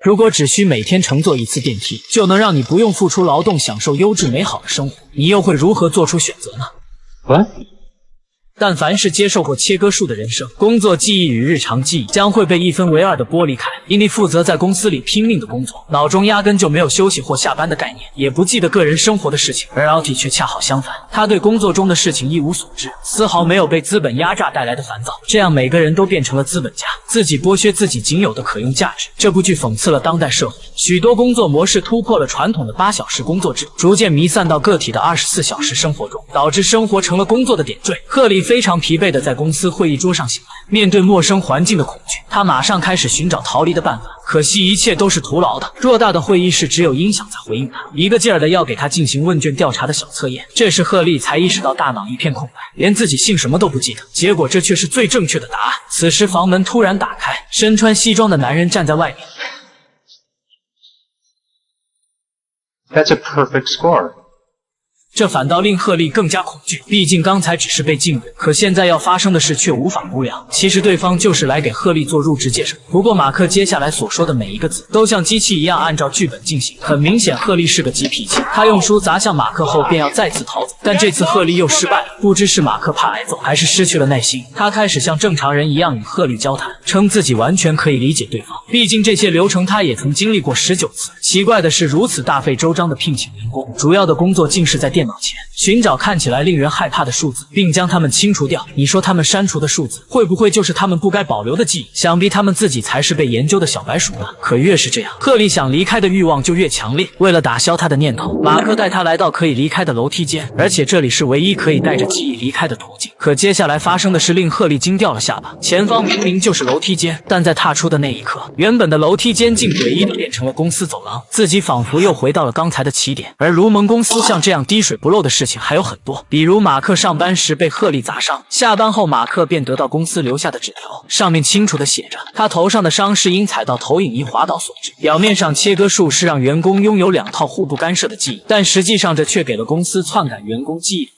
如果只需每天乘坐一次电梯，就能让你不用付出劳动，享受优质美好的生活，你又会如何做出选择呢？ What？ 但凡是接受过切割术的人生，工作记忆与日常记忆将会被1分为2的剥离开。因你负责在公司里拼命的工作，脑中压根就没有休息或下班的概念，也不记得个人生活的事情。而 Alti 却恰好相反，他对工作中的事情一无所知，丝毫没有被资本压榨带来的烦躁。这样每个人都变成了资本家，自己剥削自己仅有的可用价值。这部剧讽刺了当代社会，许多工作模式突破了传统的8小时工作制，逐渐弥散到个体的24小时生活中，导致生活成了工作的点缀。赫利非常疲惫地在公司会议桌上醒来，面对陌生环境的恐惧，他马上开始寻找逃离的办法。可惜一切都是徒劳的，偌大的会议室只有音响在回应他，一个劲儿的要给他进行问卷调查的小测验。这时赫利才意识到大脑一片空白，连自己姓什么都不记得。结果这却是最正确的答案。此时房门突然打开，身穿西装的男人站在外面。 That's a perfect score. 这反倒令赫利更加恐惧，毕竟刚才只是被禁锢，可现在要发生的事却无法估量。其实对方就是来给赫利做入职介绍。不过马克接下来所说的每一个字都像机器一样按照剧本进行，很明显赫利是个急脾气。他用书砸向马克后便要再次逃走，但这次赫利又失败了。不知是马克怕挨揍，还是失去了耐心，他开始像正常人一样与赫利交谈，称自己完全可以理解对方，毕竟这些流程他也曾经历过19次。奇怪的是，如此大费周章的聘请员工，主要的工作竟是在电脑前寻找看起来令人害怕的数字，并将它们清除掉。你说他们删除的数字，会不会就是他们不该保留的记忆？想必他们自己才是被研究的小白鼠呢。可越是这样，赫利想离开的欲望就越强烈。为了打消他的念头，马克带他来到可以离开的楼梯间，而且这里是唯一可以带着记忆离开的途径。可接下来发生的事令赫利惊掉了下巴。前方明明就是楼梯间，但在踏出的那一刻，原本的楼梯间竟诡异的变成了公司走廊，自己仿佛又回到了刚才的起点。而卢蒙公司像这样滴水不漏的事情还有很多，比如马克上班时被赫利砸伤，下班后马克便得到公司留下的纸条，上面清楚地写着他头上的伤是因踩到投影仪滑倒所致。表面上切割术是让员工拥有2套互不干涉的记忆，但实际上这却给了公司篡改员工记忆的